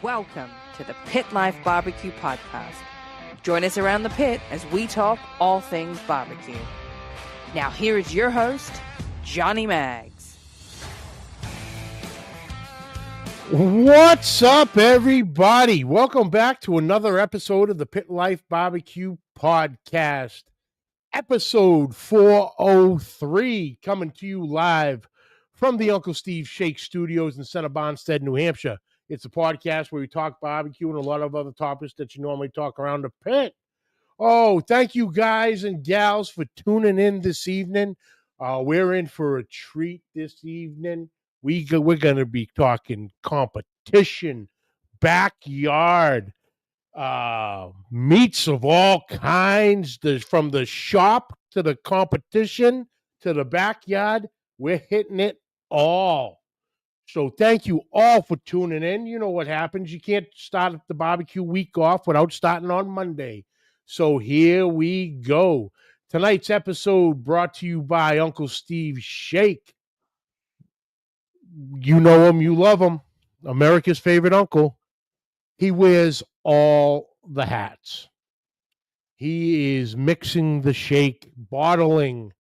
Welcome to the Pit Life Barbecue Podcast. Join us around the pit as we talk all things barbecue. Now here is your host, Johnny Maggs. What's up, everybody? Welcome back to another episode of the Pit Life Barbecue Podcast, episode 403, coming to you live from the Uncle Steve Shake Studios in Center Bonstead, New Hampshire. It's a podcast where we talk barbecue and a lot of other topics that you normally talk around the pit. Oh, thank you guys and gals for tuning in this evening. We're in for a treat this evening. We're going to be talking competition, backyard, meats of all kinds, from the shop to the competition to the backyard. We're hitting it all. So thank you all for tuning in. You know what happens. You can't start the barbecue week off without starting on Monday. So here we go. Tonight's episode brought to you by Uncle Steve Shake. You know him, you love him. America's favorite uncle. He wears all the hats. He is mixing the shake, bottling,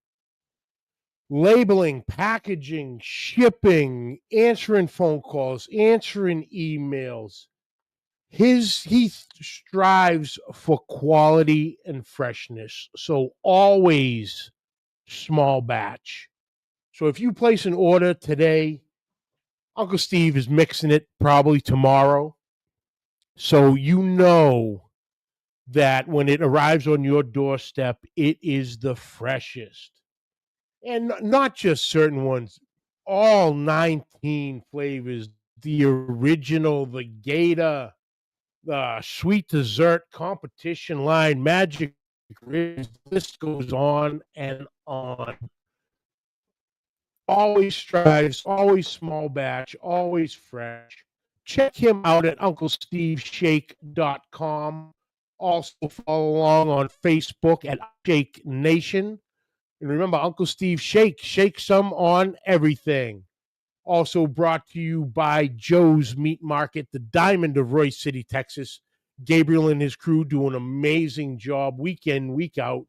labeling, packaging, shipping, answering phone calls, answering emails. He strives for quality and freshness. So always small batch. So if you place an order today, Uncle Steve is mixing it probably tomorrow. So you know that when it arrives on your doorstep, it is the freshest. And not just certain ones, all 19 flavors, the original, the Gator, the sweet dessert competition line, Magic Ribs, this goes on and on. Always strives, always small batch, always fresh. Check him out at UncleSteveShake.com. Also follow along on Facebook at Shake Nation. And remember, Uncle Steve Shake some on everything. Also brought to you by Joe's Meat Market, the diamond of Royce City, Texas. Gabriel and his crew do an amazing job week in, week out.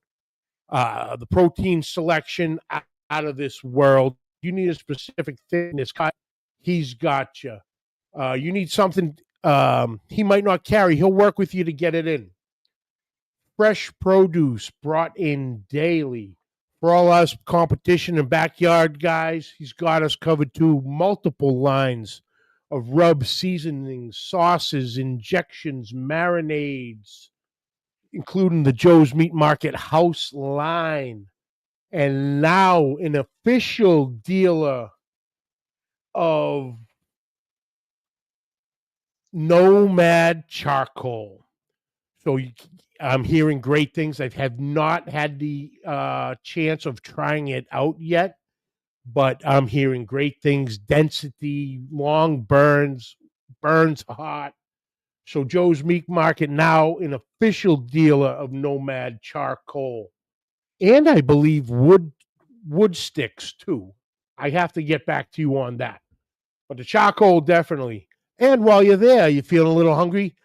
The protein selection out of this world. You need a specific thickness cut, he's got you. You need something he might not carry. He'll work with you to get it in. Fresh produce brought in daily. For all us competition and backyard guys, he's got us covered too. Multiple lines of rub seasonings, sauces, injections, marinades, including the Joe's Meat Market house line. And now an official dealer of Nomad Charcoal. So I'm hearing great things. I have not had the chance of trying it out yet, but I'm hearing great things. Density, long burns hot. So Joe's Meat Market now an official dealer of Nomad Charcoal. And I believe wood sticks too. I have to get back to you on that. But the charcoal, definitely. And while you're there, you're feeling a little hungry,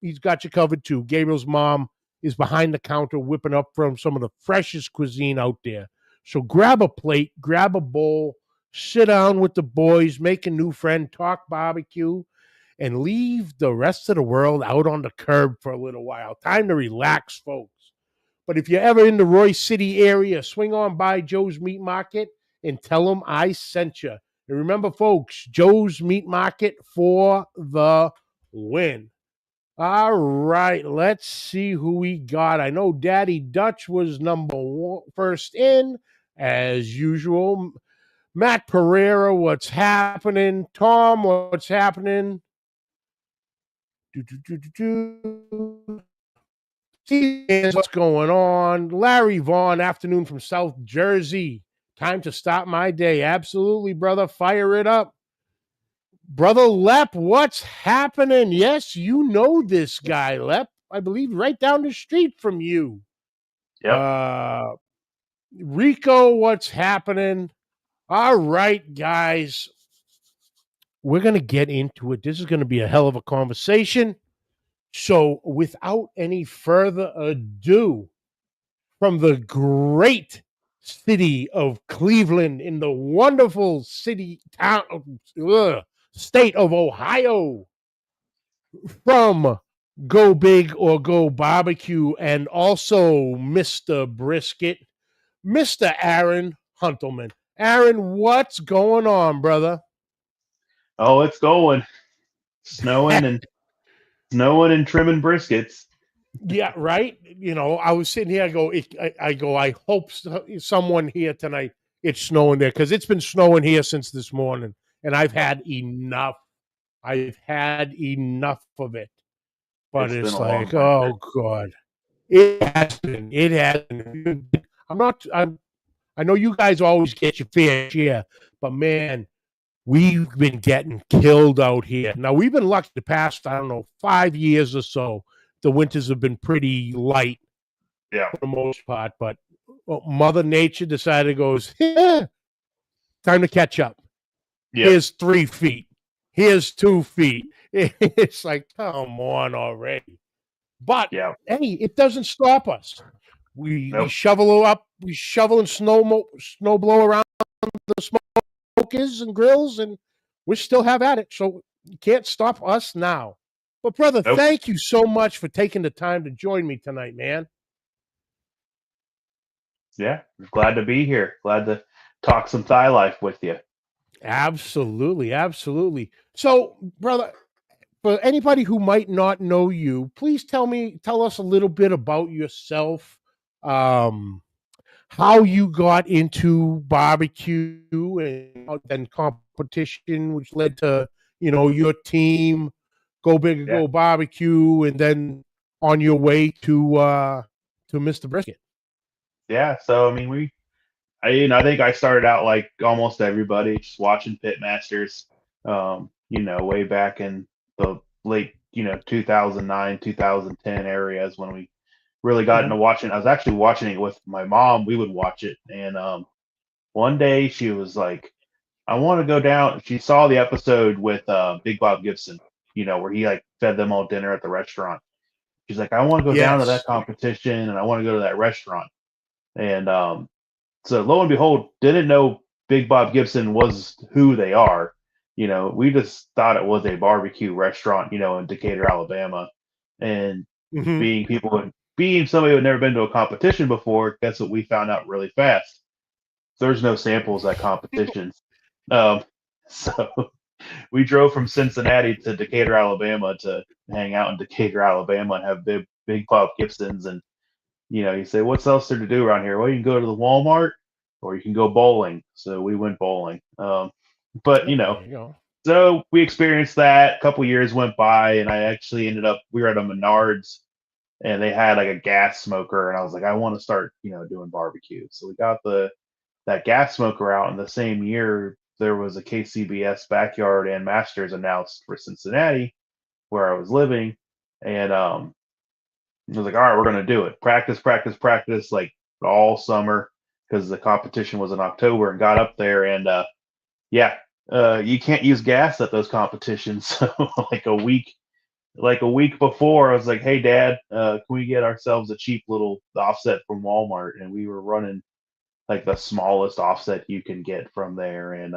he's got you covered too. Gabriel's mom is behind the counter whipping up from some of the freshest cuisine out there. So grab a plate, grab a bowl, sit down with the boys, make a new friend, talk barbecue, and leave the rest of the world out on the curb for a little while. Time to relax, folks. But if you're ever in the Royce City area, swing on by Joe's Meat Market and tell them I sent you. And remember, folks, Joe's Meat Market for the win. All right, let's see who we got. I know Daddy Dutch was number one, first in, as usual. Matt Pereira, what's happening? Tom, what's happening? What's going on? Larry Vaughn, afternoon from South Jersey. Time to start my day. Absolutely, brother. Fire it up. Brother Lep, what's happening? Yes, you know this guy, Lep. I believe right down the street from you. Yep. Rico, what's happening? All right, guys. we're going to get into it. This is going to be a hell of a conversation. So, without any further ado, from the great city of Cleveland in the wonderful state of Ohio, from Go Big or Go Barbecue, and also Mr. Brisket, Mr. Aaron Huentelman. Aaron, what's going on, brother? Oh, it's going. Snowing and trimming briskets. Yeah, right. I was sitting here. I go. I hope someone here tonight. It's snowing there because it's been snowing here since this morning, and I've had enough. I've had enough of it. But It's been it's a long like, winter. oh god, it has been. It has been. I'm not. I know you guys always get your fair share, but man, we've been getting killed out here. Now, we've been lucky the past, 5 years or so. The winters have been pretty light for the most part, but Mother Nature decided, time to catch up. Yep. Here's 3 feet. Here's 2 feet. It's like, come on already. But, hey, it doesn't stop us. We shovel up, we shovel and snow blow around the smokers and grills, and we still have at it. So you can't stop us now. But brother, thank you so much for taking the time to join me tonight, man. Yeah, glad to be here. Glad to talk some Thai life with you. Absolutely, absolutely. So, brother, for anybody who might not know you, please tell us a little bit about yourself. How you got into barbecue and then competition, which led to, your team, Go Big or Go Barbecue, and then on your way to Mr. Brisket. Yeah, so I mean, I think I started out like almost everybody, just watching Pitmasters, way back in the late, 2009, 2010 areas when we really got into watching. I was actually watching it with my mom. We would watch it, and one day she was like, "I want to go down." She saw the episode with Big Bob Gibson, where he like fed them all dinner at the restaurant. She's like, "I want to go down to that competition, and I want to go to that restaurant." And so lo and behold, didn't know Big Bob Gibson was who they are. We just thought it was a barbecue restaurant, in Decatur, Alabama, and being somebody who had never been to a competition before, that's what we found out really fast. There's no samples at competitions. So we drove from Cincinnati to Decatur, Alabama to hang out in Decatur, Alabama and have big Bob Gibsons. And, you say, what's else there to do around here? Well, you can go to the Walmart or you can go bowling. So we went bowling. But, so we experienced that. A couple years went by and I actually we were at a Menards and they had like a gas smoker. And I was like, I want to start, doing barbecue. So we got that gas smoker out in the same year. There was a KCBS Backyard and Masters announced for Cincinnati, where I was living, and I was like, all right, we're going to do it. Practice, like all summer because the competition was in October, and got up there, and you can't use gas at those competitions. So like a week before, I was like, hey, Dad, can we get ourselves a cheap little offset from Walmart? And we were running like the smallest offset you can get from there. And,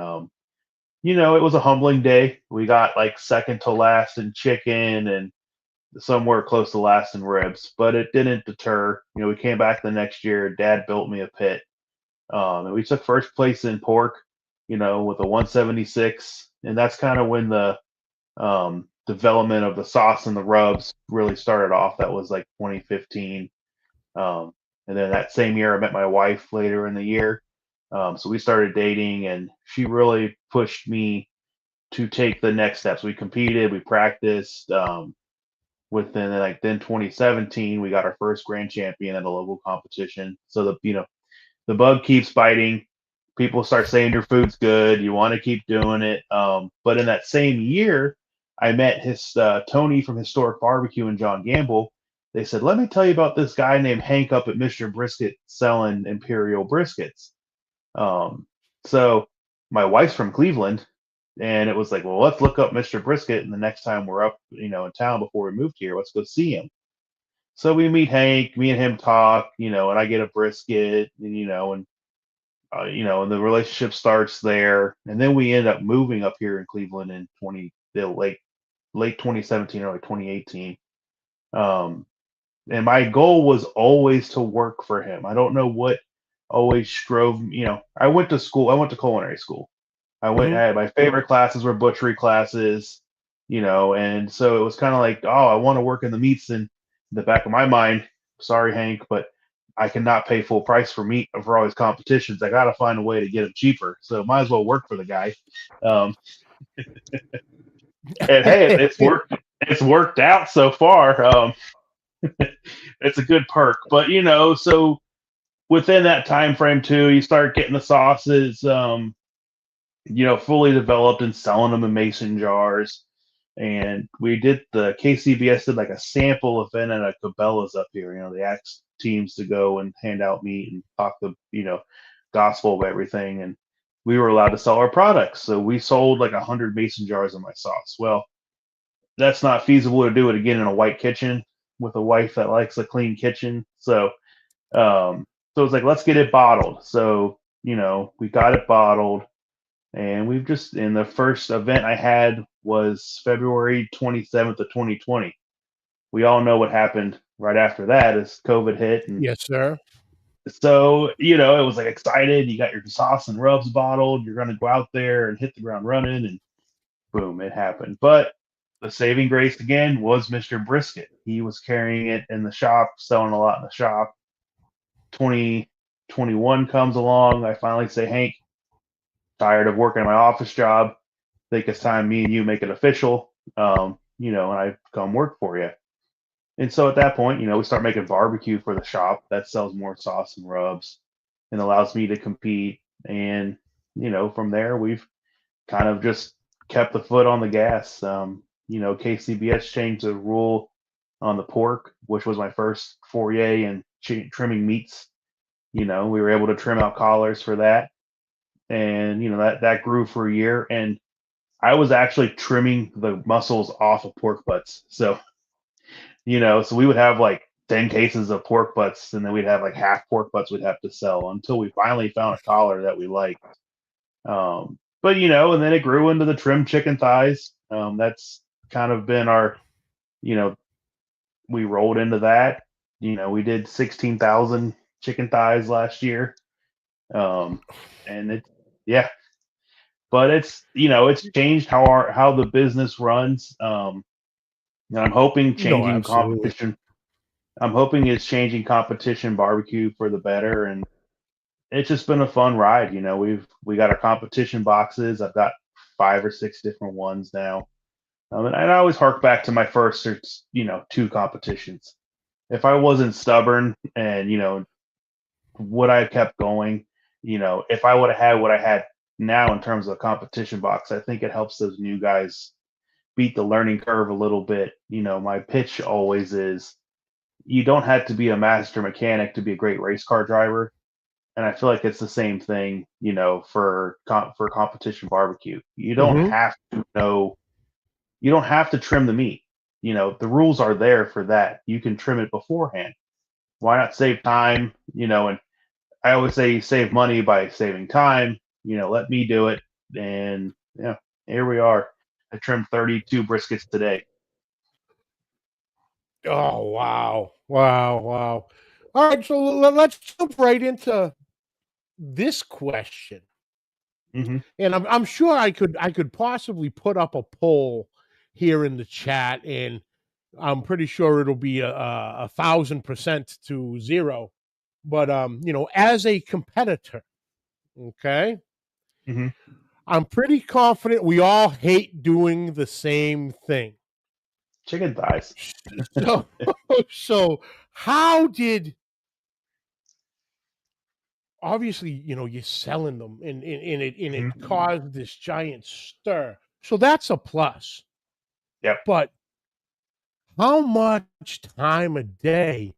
it was a humbling day. We got like second to last in chicken and somewhere close to last in ribs, but it didn't deter. We came back the next year. Dad built me a pit. And we took first place in pork, with a 176. And that's kind of when the development of the sauce and the rubs really started off. That was like 2015. And then that same year, I met my wife later in the year. So we started dating, and she really pushed me to take the next steps. We competed, we practiced. Within then 2017, we got our first grand champion at a local competition. So the bug keeps biting. People start saying your food's good. You want to keep doing it. But in that same year, I met Tony from Historic Barbecue and John Gamble. They said, let me tell you about this guy named Hank up at Mr. Brisket selling Imperial briskets. So my wife's from Cleveland, And it was like, well, let's look up Mr. Brisket, and the next time we're up, in town before we moved here, let's go see him. So we meet Hank, me and him talk, and I get a brisket, and the relationship starts there, and then we end up moving up here in Cleveland in the late 2017, early 2018. Um, and my goal was always to work for him. I don't know what always drove me. I went to school. I went to culinary school. Mhm. My favorite classes were butchery classes, and so it was kind of like, oh, I want to work in the meats. And in the back of my mind, sorry, Hank, but I cannot pay full price for meat for all these competitions. I got to find a way to get them cheaper. So might as well work for the guy. Um, and hey, it's worked. It's worked out so far. It's a good perk, but so within that time frame too, you start getting the sauces. Fully developed and selling them in mason jars. And we did the KCBS did like a sample event at a Cabela's up here. They asked teams to go and hand out meat and talk the gospel of everything, and we were allowed to sell our products. So we sold like 100 mason jars of my sauce. Well, that's not feasible to do it again in a white kitchen with a wife that likes a clean kitchen. So it's like, let's get it bottled. So we got it bottled, and we've just in the first event I had was February 27th of 2020. We all know what happened right after that as COVID hit. And Yes, sir. so, it was like excited. You got your sauce and rubs bottled. You're going to go out there and hit the ground running, and boom, it happened. But the saving grace again was Mr. Brisket. He was carrying it in the shop, selling a lot in the shop. 2021 comes along. I finally say, Hank, tired of working my office job. Think it's time me and you make it official. And I come work for you. And so at that point, we start making barbecue for the shop that sells more sauce and rubs and allows me to compete. And, from there, we've kind of just kept the foot on the gas. KCBS changed the rule on the pork, which was my first foray in trimming meats. We were able to trim out collars for that. And, that grew for a year. And I was actually trimming the muscles off of pork butts. So we would have like 10 cases of pork butts, and then we'd have like half pork butts we'd have to sell until we finally found a collar that we liked. But and then it grew into the trimmed chicken thighs. That's kind of been you know, we rolled into that. We did 16,000 chicken thighs last year. And yeah, but it's changed how the business runs. And I'm hoping No, changing absolutely. competition. I'm hoping it's changing competition barbecue for the better, and it's just been a fun ride. We got our competition boxes. I've got 5 or 6 different ones now, and I always hark back to my first, or 2 competitions. If I wasn't stubborn and would I have kept going, if I would have had what I had now in terms of the competition box, I think it helps those new guys beat the learning curve a little bit. My pitch always is you don't have to be a master mechanic to be a great race car driver. And I feel like it's the same thing, for competition barbecue. Mhm. You don't have to trim the meat. The rules are there for that. You can trim it beforehand. Why not save time? And I always say save money by saving time. Let me do it. And yeah, here we are. I trimmed 32 briskets today. Oh, wow. Wow, wow. All right, so let's jump right into this question. Hmm. And I'm sure I could possibly put up a poll here in the chat, and I'm pretty sure it'll be a 1,000% to zero. But as a competitor, okay, Hmm. I'm pretty confident we all hate doing the same thing. Chicken thighs. So, so how did obviously you're selling them, and it Hmm. caused this giant stir. So that's a plus. Yep. But how much time a day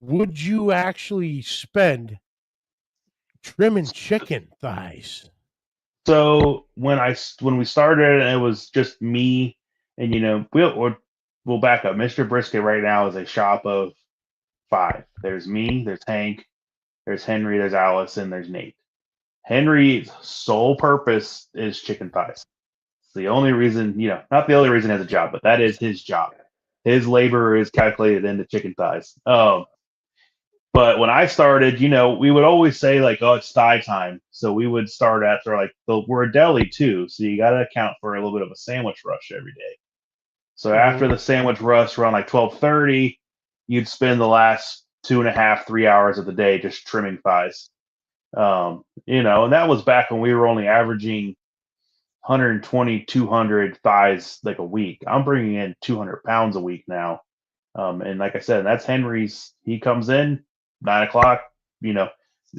would you actually spend trimming chicken thighs? So when we started, it was just me, and we'll back up. Mr. Brisket right now is a shop of 5. There's me, there's Hank, there's Henry, there's Alice, and there's Nate. Henry's sole purpose is chicken thighs. It's the only reason, not the only reason he has a job, but that is his job. His labor is calculated into chicken thighs. But when I started, we would always say like, "Oh, it's thigh time," so we would start after we're a deli too, so you got to account for a little bit of a sandwich rush every day. So after the sandwich rush, around like 12:30, you'd spend the last 2.5, 3 hours of the day just trimming thighs. And that was back when we were only averaging 120, 200 thighs like a week. I'm bringing in 200 pounds a week now. And like I said, that's Henry's. He comes in 9 o'clock,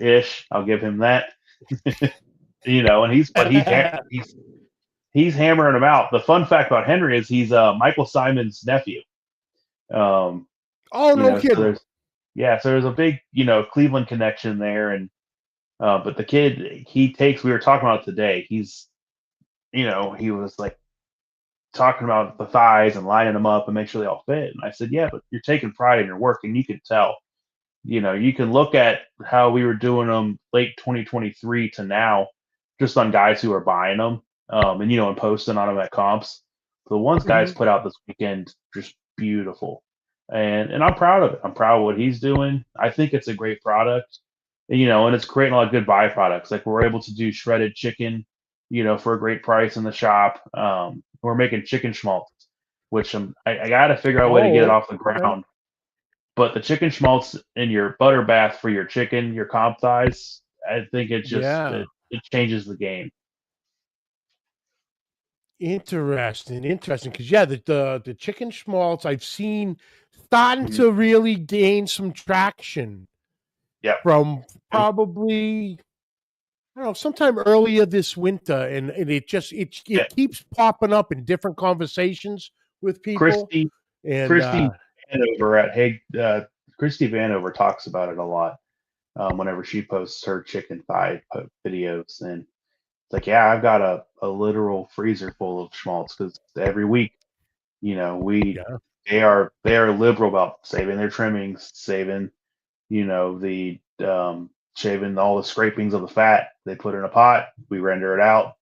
ish. I'll give him that. And he's hammering them out. The fun fact about Henry is he's Michael Simon's nephew. Oh, no kidding. So there's a big, Cleveland connection there. And but the kid we were talking about today, he was like talking about the thighs and lining them up and make sure they all fit. And I said, yeah, but you're taking pride in your work, and you can tell. You can look at how we were doing them late 2023 to now, just on guys who are buying them, and posting on them at comps. The ones guys put out this weekend, just beautiful, and I'm proud of it. I'm proud of what he's doing. I think it's a great product, and it's creating a lot of good byproducts. Like we're able to do shredded chicken, for a great price in the shop. We're making chicken schmaltz, which I got to figure out a way to get it off the ground. But the chicken schmaltz in your butter bath for your chicken, your comp thighs, I think it it changes the game. Interesting, because the chicken schmaltz I've seen starting to really gain some traction. Yeah, from probably I don't know sometime earlier this winter, and it keeps popping up in different conversations with people. Christy Vanover talks about it a lot whenever she posts her chicken thigh videos, and it's like, yeah, I've got a literal freezer full of schmaltz because every week, they are liberal about saving their trimmings, saving, the shaving all the scrapings of the fat. They put it in a pot, we render it out,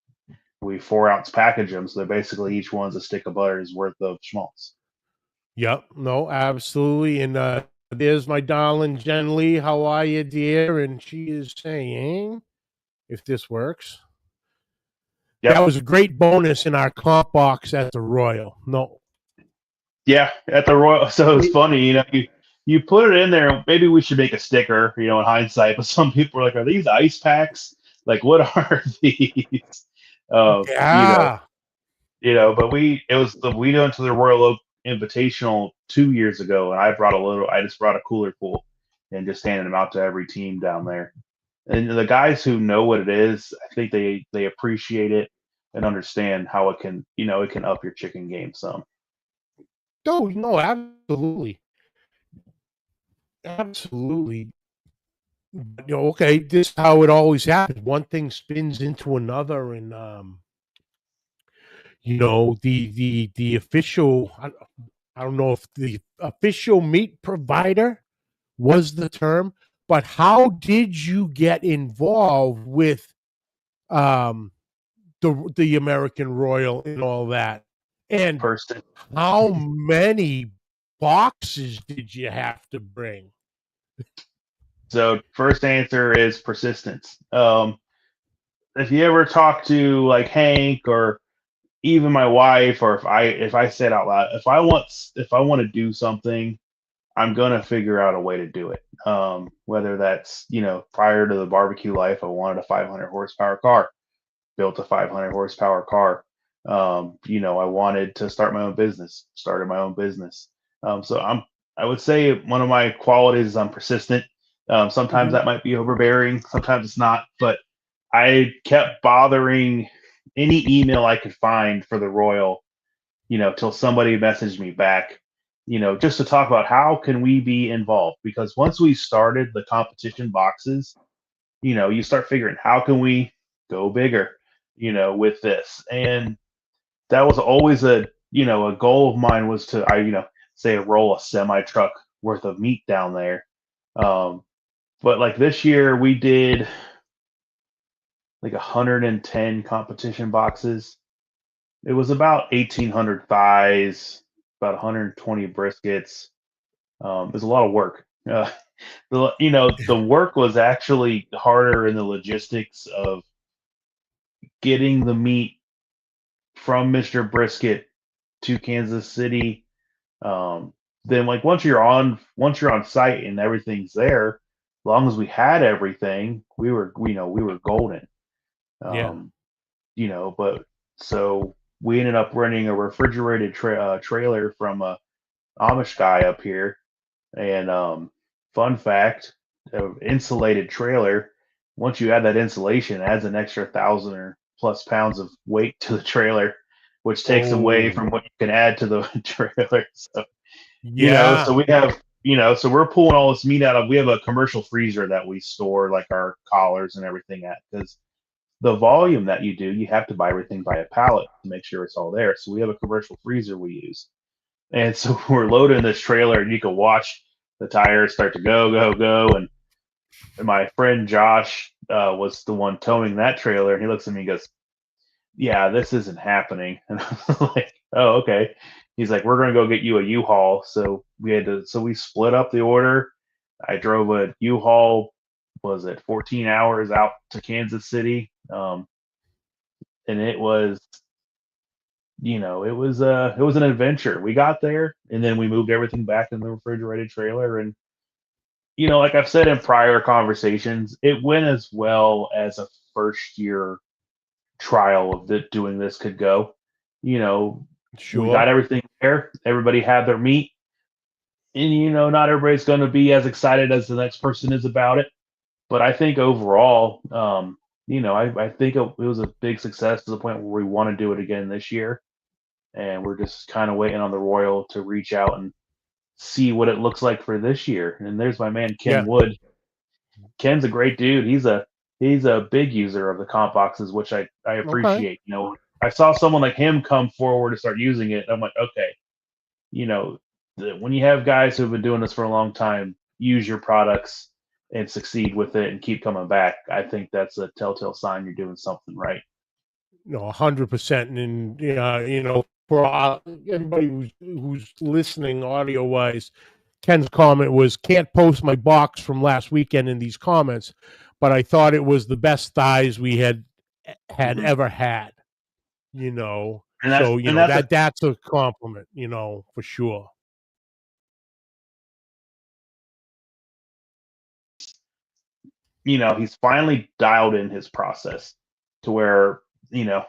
we 4-ounce package them, so they're basically each one's a stick of butter's worth of schmaltz. Yep, no, absolutely. And there's my darling Jen Lee. How are you, dear? And she is saying, if this works. Yep. That was a great bonus in our comp box at the Royal. No. Yeah, at the Royal. So it's funny, you put it in there. Maybe we should make a sticker, in hindsight. But some people are like, "Are these ice packs? Like, what are these?" Yeah. But we went to the Royal Oak Invitational 2 years ago, and I just brought a cooler full and just handed them out to every team down there. And the guys who know what it is, I think they appreciate it and understand how it can, it can up your chicken game some. No, absolutely. Absolutely. Okay, this is how it always happens. One thing spins into another, and the official, I don't know if the official meat provider was the term, but how did you get involved with the American Royal and all that? And how many boxes did you have to bring? So first answer is persistence. If you ever talk to like Hank or even my wife, or if I said out loud, if I want to do something, I'm gonna figure out a way to do it. Whether that's prior to the barbecue life, I wanted a 500 horsepower car, built a 500 horsepower car. I wanted to start my own business, started my own business. So I would say one of my qualities is I'm persistent. Sometimes that might be overbearing, sometimes it's not, but I kept bothering any email I could find for the Royal, till somebody messaged me back, just to talk about how can we be involved. Because once we started the competition boxes, you start figuring how can we go bigger. with this. And that was always a goal of mine was to, say roll a semi truck worth of meat down there. But like this year we did like 110 competition boxes. It was about 1,800 thighs, about 120 briskets. It was a lot of work. The work was actually harder in the logistics of getting the meat from Mr. Brisket to Kansas City. Then like once you're on site and everything's there, as long as we had everything, we were golden. Yeah. But so we ended up renting a refrigerated trailer from a Amish guy up here. And fun fact, insulated trailer. Once you add that insulation, it adds an extra 1,000 or plus pounds of weight to the trailer, which takes away Oh, from what you can add to the trailer. So so yeah. we have so we're pulling all this meat out of. We have a commercial freezer that we store like our collars and everything at, because the volume that you do, you have to buy everything by a pallet to make sure it's all there. So we have a commercial freezer we use. And so we're loading this trailer, and you can watch the tires start to go, go, go. And my friend Josh was the one towing that trailer, and he looks at me and goes, "Yeah, this isn't happening." And I'm like, "Oh, okay." He's like, "We're gonna go get you a U-Haul." So we split up the order. I drove a U-Haul, was it 14 hours out to Kansas City, and it was an adventure. We got there, and then we moved everything back in the refrigerated trailer. And like I've said in prior conversations, it went as well as a first year trial of doing this could go. You know, we Sure. got everything there. Everybody had their meat, and not everybody's going to be as excited as the next person is about it. But I think overall, I think it was a big success to the point where we want to do it again this year, and we're just kind of waiting on the Royal to reach out and see what it looks like for this year. And there's my man Ken Yeah. Wood. Ken's a great dude. He's a big user of the comp boxes, which I Okay. appreciate. I saw someone like him come forward to start using it. I'm like, okay, you know, when you have guys who have been doing this for a long time, use your products and succeed with it and keep coming back. I think that's a telltale sign you're doing something right. No, 100%. And for everybody who's listening audio wise, Ken's comment was, "Can't post my box from last weekend in these comments, but I thought it was the best thighs we had Hmm. ever had." You know, And that's so and that's a that's a compliment. For sure. he's finally dialed in his process to where, you know,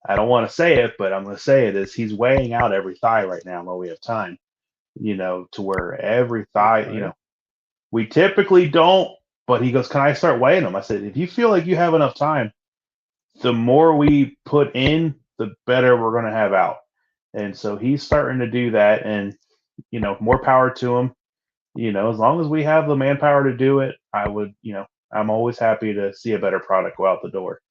I don't want to say it, but I'm going to say it is he's weighing out every thigh right now while we have time, to where every thigh, Okay. we typically don't, but he goes, "Can I start weighing them?" I said, "If you feel like you have enough time, the more we put in, the better we're going to have out." And so he's starting to do that, and, more power to him. As long as we have the manpower to do it, I'm always happy to see a better product go out the door.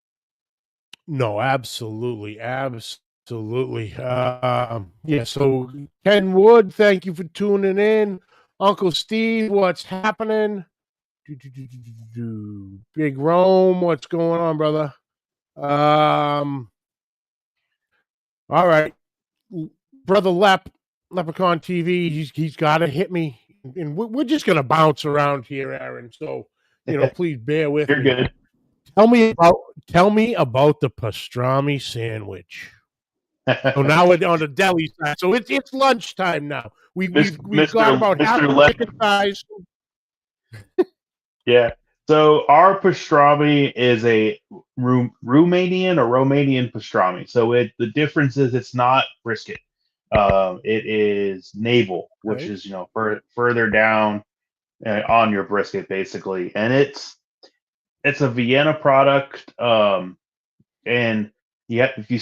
No, absolutely, absolutely. Yeah. So Ken Wood, thank you for tuning in. Uncle Steve, what's happening? Big Rome, what's going on, brother? All right, brother Leprechaun TV. He's got to hit me, and we're just gonna bounce around here, Aaron. So please bear with You're me. good. Tell me about the pastrami sandwich. So now we're on the deli side. So it's lunchtime now. We've got Mr. about half Mr. the Left. chicken thighs. Yeah. So our pastrami is a Romanian or Romanian pastrami. So the difference is it's not brisket. It is navel, which Okay. is further down on your brisket basically, and it's a Vienna product. And yeah, if you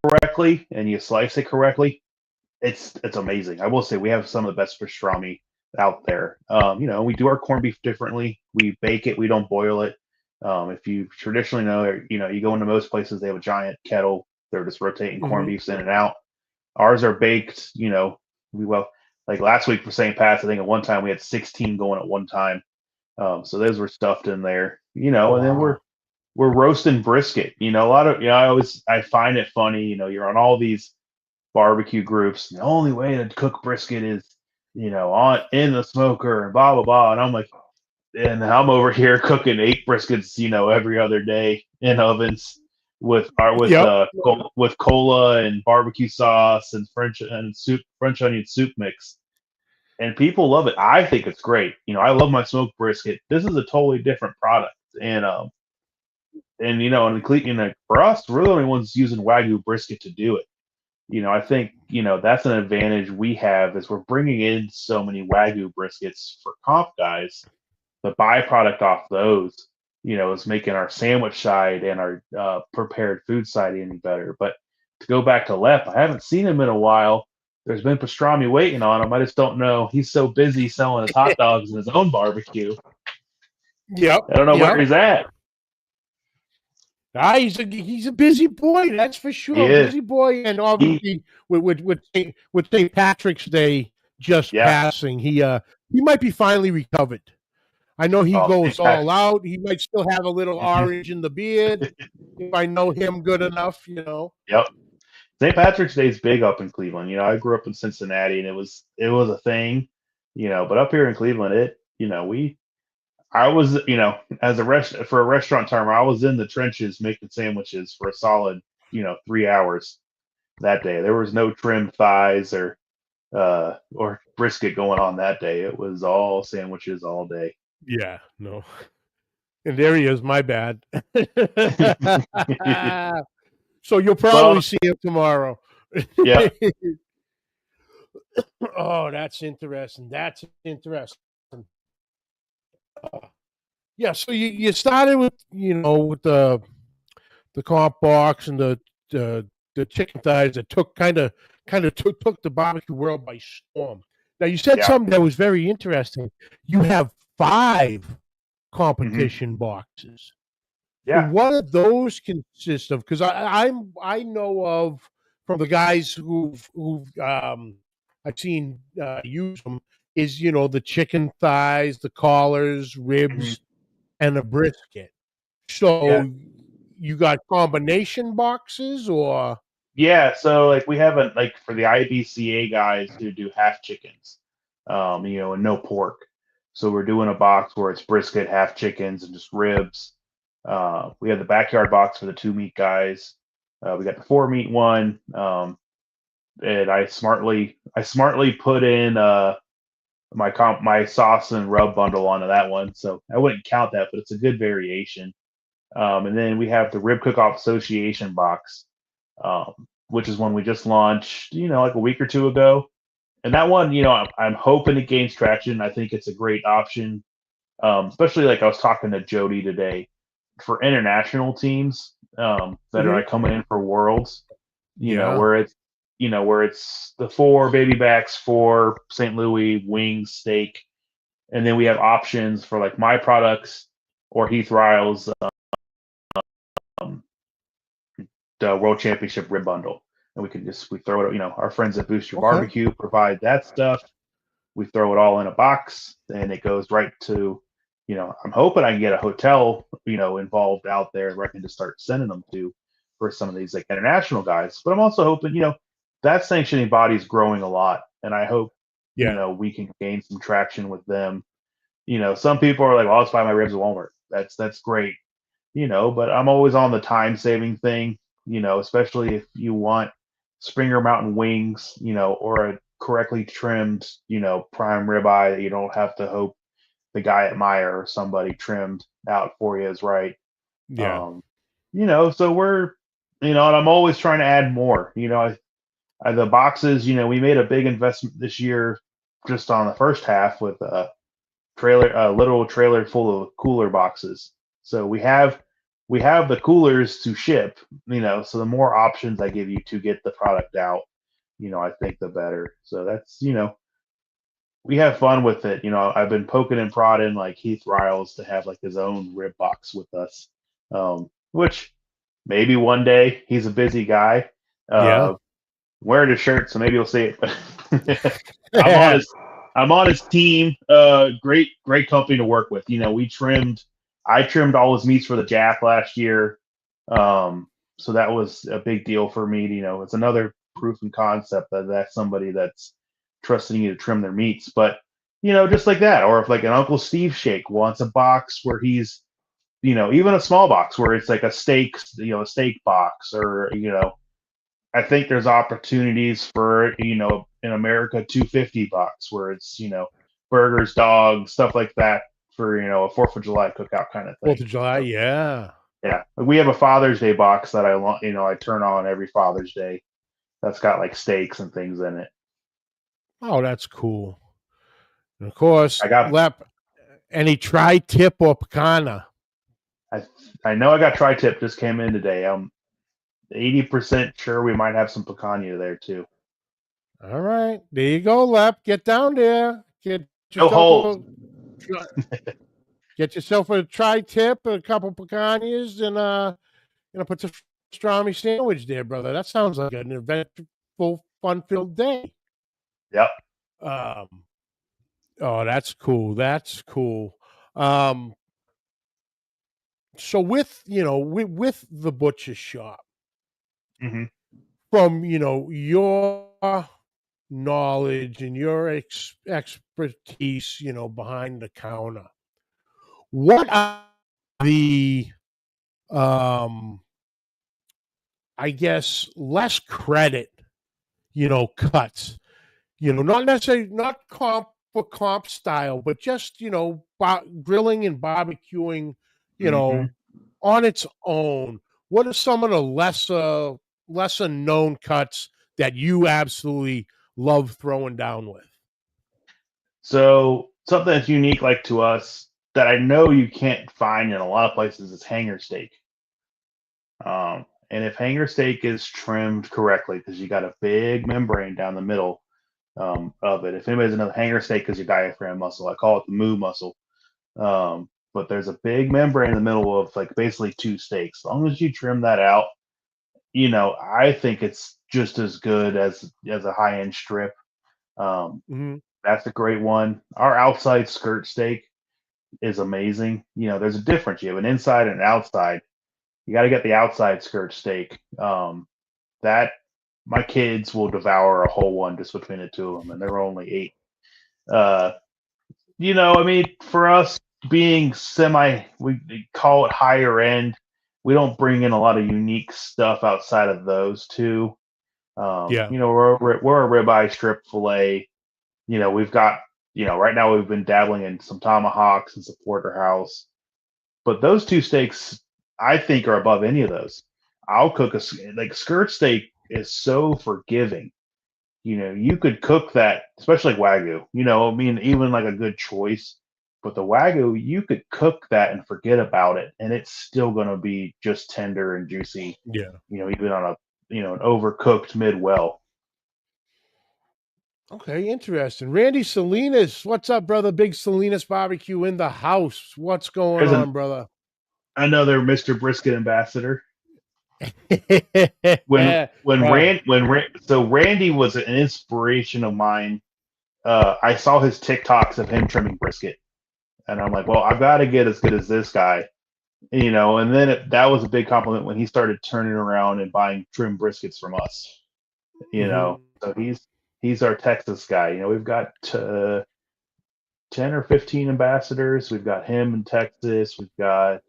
correctly and you slice it correctly, it's amazing. I will say we have some of the best pastrami out there. We do our corned beef differently. We bake it. We don't boil it. If you traditionally know, you go into most places, they have a giant kettle. They're just rotating corned Hmm. beefs in and out. Ours are baked. Like last week for St. Pat's, I think at one time we had 16 going at one time. So those were stuffed in there, and then we're Wow. we're roasting brisket. A lot of I find it funny. You're on all these barbecue groups. The only way to cook brisket is on in the smoker and blah blah blah. And I'm like, and I'm over here cooking 8 briskets, every other day in ovens with our Yep. with cola and barbecue sauce and French onion soup mix. And people love it. I think it's great. I love my smoked brisket. This is a totally different product, and for us, we're the only ones using Wagyu brisket to do it. I think that's an advantage we have is we're bringing in so many Wagyu briskets for comp guys. The byproduct off those, is making our sandwich side and our prepared food side any better. But to go back to Lep, I haven't seen him in a while. There's been pastrami waiting on him. I just don't know. He's so busy selling his hot dogs and his own barbecue. Yep. I don't know where Yep. he's at. He's a busy boy, that's for He sure. is. Busy boy, and He, obviously with St. Patrick's Day just yeah. passing, he might be finally recovered. I know he Oh, goes all out. He might still have a little orange in the beard. If I know him good enough. yep. St. Patrick's Day is big up in Cleveland. I grew up in Cincinnati, and it was a thing. But up here in Cleveland, I was, as for a restaurant timer, I was in the trenches making sandwiches for a solid, 3 hours that day. There was no trimmed thighs or brisket going on that day. It was all sandwiches all day. Yeah, no. And there he is. My bad. So you'll Well, probably see him tomorrow. yeah. Oh, that's interesting. That's interesting. Yeah, so you started with the comp box and the chicken thighs that took the barbecue world by storm. Now you said Yeah. something that was very interesting. You have 5 Hmm. competition boxes. So Yeah. what do those consist of? Because I know of from the guys who've I've seen use them is the chicken thighs, the collars, Hmm. ribs, and a brisket. Yeah. So you got combination boxes or Yeah. So like we have like for the IBCA guys who do half chickens, and no pork. So we're doing a box where it's brisket, half chickens, and just ribs. We have the backyard box for the 2 meat guys. We got the 4 meat one. And I smartly put in my sauce and rub bundle onto that one, so I wouldn't count that, but it's a good variation. And then we have the Rib Cook Off Association box, which is one we just launched, like a week or two ago. And that one, I'm hoping it gains traction. I think it's a great option, especially like I was talking to Jody today for international teams that are Mhm. like coming in for Worlds. Yeah. Where it's the 4 baby backs, 4 St. Louis wings, steak, and then we have options for like my products or Heath Riles um, the World Championship rib bundle, and we throw it. Our friends at Booster Okay. Barbecue provide that stuff. We throw it all in a box, and it goes right to. I'm hoping I can get a hotel, involved out there where I can just start sending them to for some of these like international guys. But I'm also hoping, that sanctioning body is growing a lot, and I hope, Yeah. we can gain some traction with them. Some people are like, "Well, I'll just buy my ribs at Walmart." That's great, but I'm always on the time saving thing, especially if you want Springer Mountain wings, or a correctly trimmed, prime ribeye that you don't have to hope the guy at Meyer or somebody trimmed out for you is right. Yeah. Um, so and I'm always trying to add more. The boxes, we made a big investment this year just on the first half with a literal trailer full of cooler boxes. So we have the coolers to ship, so the more options I give you to get the product out, I think the better. So that's, we have fun with it. I've been poking and prodding like Heath Riles to have like his own rib box with us, which maybe one day. He's a busy guy. Yeah. Wearing his shirt, so maybe you'll see it. But I'm on his I'm on his team. Great company to work with. I trimmed all his meats for the Jack last year. So that was a big deal for me. It's another proof and concept that that's somebody that's trusting you to trim their meats. But just like that, or if like an Uncle Steve shake wants a box where he's, even a small box where it's like a steak, a steak box, or I think there's opportunities for in America 250 box where it's burgers, dogs, stuff like that for a Fourth of July cookout kind of thing. 4th of July, So, yeah. yeah, we have a Father's Day box that I turn on every Father's Day. That's got like steaks and things in it. Oh, that's cool. And of course, I got Lep, any tri-tip or pecana? I know I got tri-tip just came in today. I'm 80% sure we might have some picanha there too. All right, there you go, Lep. Get down there. No holes. Get yourself a tri-tip, a couple picanhas, and put some pastrami sandwich there, brother. That sounds like an eventful, fun-filled day. Yep. Oh, that's cool. That's cool. So with with the butcher shop, Mm-hmm. from your knowledge and your expertise, behind the counter, what are the I guess less credit, cuts, not necessarily not comp for comp style, but just grilling and barbecuing, Mm-hmm. on its own. What are some of the lesser known cuts that you absolutely love throwing down with? So something that's unique, like to us, that I know you can't find in a lot of places is hanger steak. And if hanger steak is trimmed correctly, because you got a big membrane down the middle of it. If anybody's another hanger steak is your diaphragm muscle, I call it the moo muscle. But there's a big membrane in the middle of like basically two steaks. As long as you trim that out, I think it's just as good as a high end strip. Mm-hmm. That's a great one. Our outside skirt steak is amazing. There's a difference. You have an inside and an outside. You got to get the outside skirt steak. That my kids will devour a whole one just between the two of them, and they're only 8. Uh, I mean, for us being we call it higher end. We don't bring in a lot of unique stuff outside of those two. Yeah. We're a ribeye strip fillet. We've got, right now we've been dabbling in some tomahawks and some porterhouse, but those two steaks I think are above any of those. I'll cook like skirt steak is so forgiving. You could cook that, especially like Wagyu, I mean, even like a good choice, but the Wagyu, you could cook that and forget about it, and it's still going to be just tender and juicy, Yeah. even on an overcooked mid well. Okay, interesting. Randy Salinas, what's up, brother? Big Salinas barbecue in the house. What's going There's on, brother? another Mr. Brisket ambassador. So Randy was an inspiration of mine. I saw his TikToks of him trimming brisket, and I'm like, well, I've got to get as good as this guy, And then that was a big compliment when he started turning around and buying trim briskets from us. Mm-hmm. So he's our Texas guy. We've got 10 or 15 ambassadors. We've got him in Texas. We've got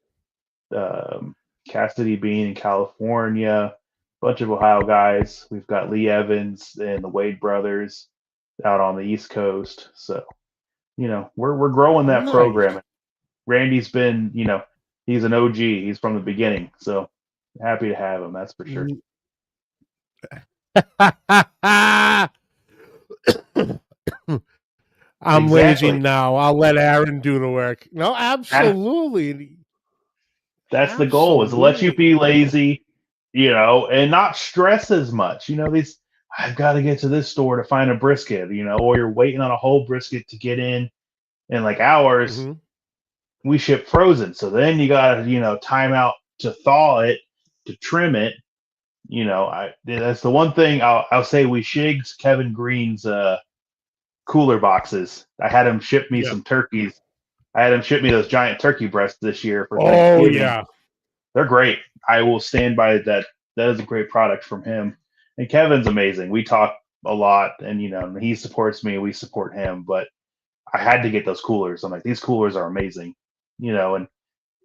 Cassidy Bean in California, a bunch of Ohio guys. We've got Lee Evans and the Wade brothers out on the East Coast. So, we're growing that Nice. program. Randy's been, he's an OG. He's from the beginning. So happy to have him. That's for sure. I'm lazy now. I'll let Aaron do the work. No, absolutely. That's the goal, is to let you be lazy, and not stress as much. I've got to get to this store to find a brisket, or you're waiting on a whole brisket to get in like hours. Hmm. We ship frozen. So then you got to, time out to thaw it, to trim it. That's the one thing I'll say we shigs Kevin Green's cooler boxes. I had him ship me Yeah. some turkeys. I had him ship me those giant turkey breasts this year for Oh Thanksgiving. yeah. They're great. I will stand by that. That is a great product from him. And Kevin's amazing. We talk a lot, and he supports me. We support him. But I had to get those coolers. I'm like, these coolers are amazing. And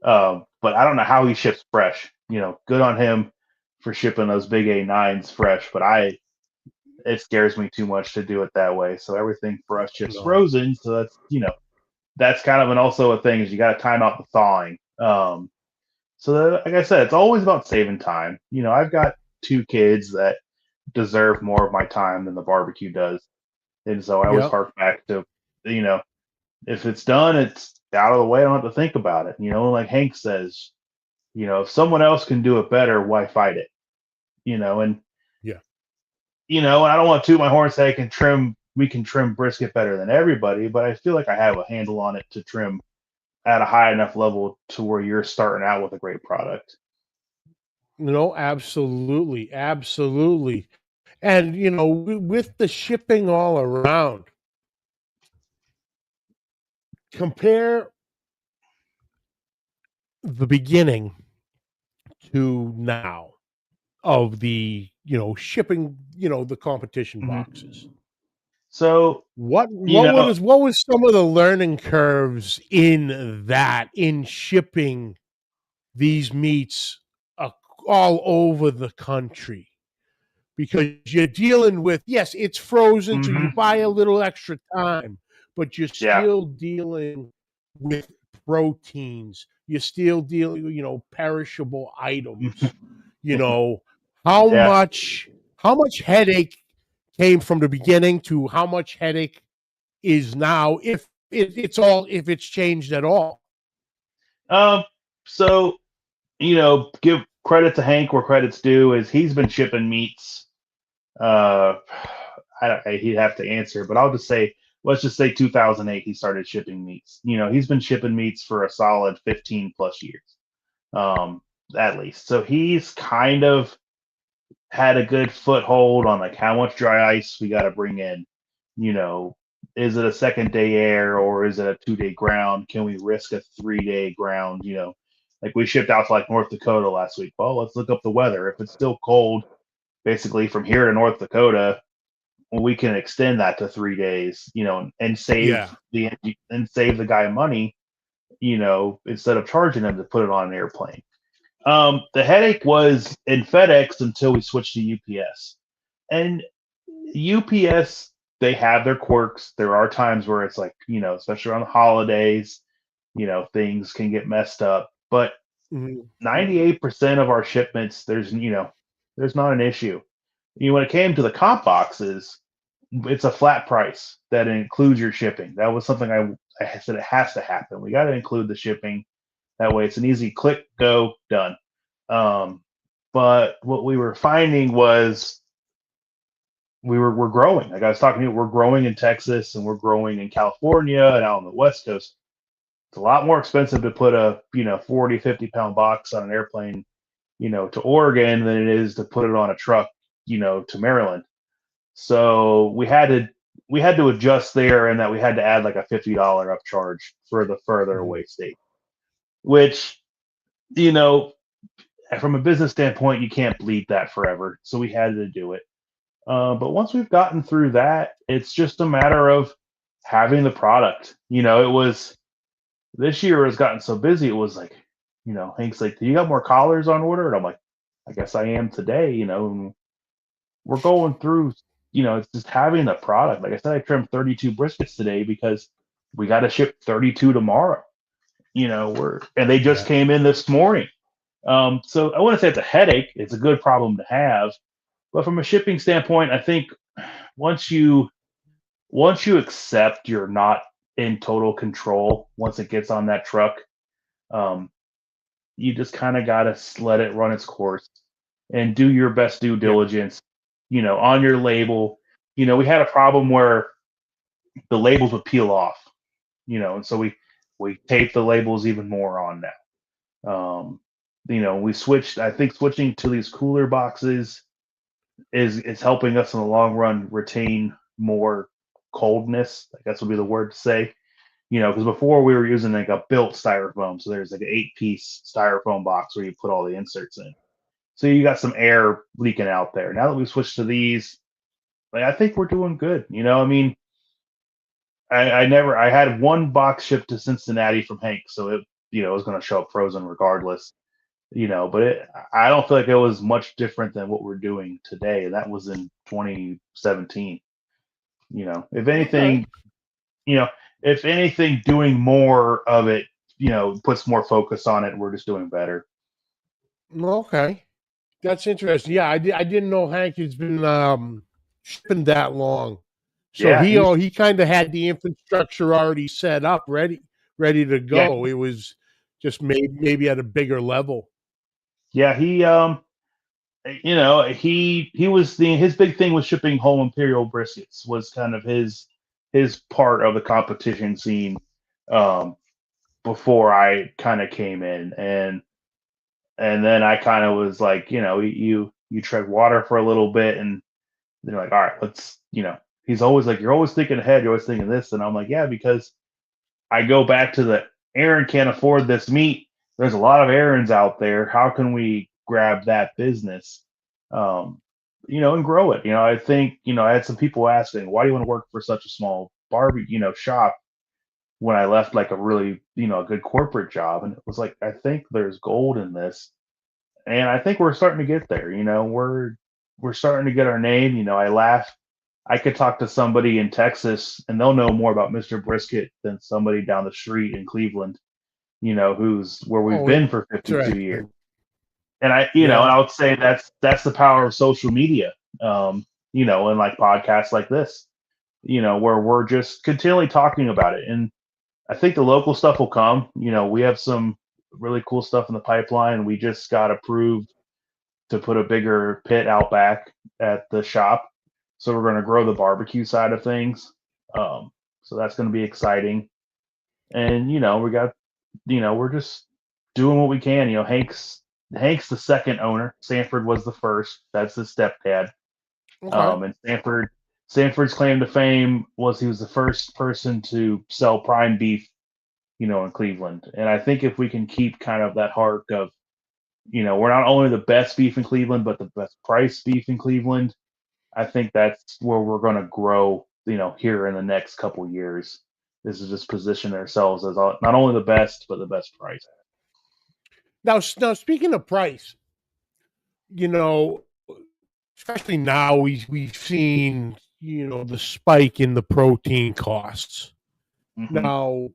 but I don't know how he ships fresh. Good on him for shipping those big A9s fresh. But it scares me too much to do it that way. So everything for us ships No. frozen. So that's kind of also a thing is you got to time out the thawing. Like I said, it's always about saving time. I've got two kids that deserve more of my time than the barbecue does, and so I always Yep. hark back to, you know, if it's done, it's out of the way. I don't have to think about it. Like Hank says, if someone else can do it better, why fight it? And Yeah. and I don't want to toot my horn and say we can trim brisket better than everybody, but I feel like I have a handle on it to trim at a high enough level to where you're starting out with a great product. No, absolutely, absolutely. And with the shipping all around, compare the beginning to now of the shipping, the competition Mm-hmm. boxes. So, What you what know, was what was some of the learning curves in shipping these meats uh, all over the country? Because you're dealing with, yes, it's frozen, so you hmm buy a little extra time, but you're yeah. still dealing with proteins. You're still dealing, perishable items. You know, how Yeah. much how much headache came from the beginning to how much headache is now, if it's changed at all. Um, so, give credit to Hank where credit's due is he's been shipping meats. Uh, he'd have to answer, but I'll just say, let's just say 2008, he started shipping meats. He's been shipping meats for a solid 15 plus years, um, at least. So he's kind of had a good foothold on like how much dry ice we got to bring in. You know, is it a second day air or is it a 2 day ground? Can we risk a 3 day ground? Like we shipped out to like North Dakota last week. Well, let's look up the weather. If it's still cold, basically from here to North Dakota, well, we can extend that to 3 days. And save Yeah. the guy money. Instead of charging him to put it on an airplane. The headache was in FedEx until we switched to UPS. And UPS, they have their quirks. There are times where it's like, especially around the holidays, things can get messed up. But Mhm. 98% of our shipments, there's not an issue. When it came to the comp boxes, it's a flat price that includes your shipping. That was something I said it has to happen. We got to include the shipping. That way it's an easy click, go, done. Um, but what we were finding was we're growing. Like I was talking to you, we're growing in Texas and we're growing in California and out on the West Coast. It's a lot more expensive to put a 40, 50 pound box on an airplane, to Oregon than it is to put it on a truck, to Maryland. So we had to adjust there, and that we had to add like a $50 upcharge for the further Mhm. away state, which you know from a business standpoint, you can't bleed that forever. So we had to do it. But once we've gotten through that, it's just a matter of having the product. It was this year has gotten so busy. It was like, Hank's like, "Do you got more collars on order?" And I'm like, "I guess I am today." And we're going through. It's just having the product. Like I said, I trimmed 32 briskets today because we got to ship 32 tomorrow. And they just Yeah. came in this morning. So I wouldn't say it's a headache. It's a good problem to have. But from a shipping standpoint, I think once you once you accept you're not in total control, once it gets on that truck, um, you just kind of gotta let it run its course and do your best due Yeah. diligence. on your label. We had a problem where the labels would peel off, and so we taped the labels even more on now. We switched. I think switching to these cooler boxes is helping us in the long run retain more coldness. I guess would be the word to say. Because before we were using like a built styrofoam, so there's like an 8-piece styrofoam box where you put all the inserts in. So you got some air leaking out there. Now that we switched to these, like, I think we're doing good. I mean, I had one box shipped to Cincinnati from Hank, so it was going to show up frozen regardless. But I don't feel like it was much different than what we're doing today. And that was in 2017. If anything, Okay. if anything, doing more of it, puts more focus on it. We're just doing better. Okay. That's interesting. Yeah, I didn't know Hank has been shipping that long. So Yeah, he kind of had the infrastructure already set up, ready to yeah, go. It was just maybe at a bigger level. yeah. He was his big thing was shipping whole imperial briskets was kind of his part of the competition scene um, before I kind of came in, and then I kind of was like, you tread water for a little bit, and they're like, all right, let's. He's always like, you're always thinking ahead, you're always thinking this, and I'm like, yeah, because I go back to the Aaron can't afford this meat. There's a lot of Aarons out there. How can we grab that business, and grow it? I think, I had some people asking, why do you want to work for such a small barbie, shop when I left like a really, a good corporate job? And it was like, I think there's gold in this. And I think we're starting to get there. We're starting to get our name. I laugh. I could talk to somebody in Texas and they'll know more about Mr. Brisket than somebody down the street in Cleveland, who's where we've Oh, been for 52 years. interesting. And and Yeah. I would say that's the power of social media, and like podcasts like this, where we're just continually talking about it. And I think the local stuff will come. We have some really cool stuff in the pipeline. We just got approved to put a bigger pit out back at the shop. So we're going to grow the barbecue side of things. So that's going to be exciting. And we got, we're just doing what we can. Hank's the second owner. Sanford was the first. That's his stepdad. Okay. And Sanford's claim to fame was he was the first person to sell prime beef, in Cleveland. And I think if we can keep kind of that heart of, we're not only the best beef in Cleveland, but the best price beef in Cleveland. I think that's where we're going to grow, here in the next couple years. This is just position ourselves as not only the best, but the best price. Now, speaking of price, you know, especially now we've seen the spike in the protein costs. Mm-hmm. Now,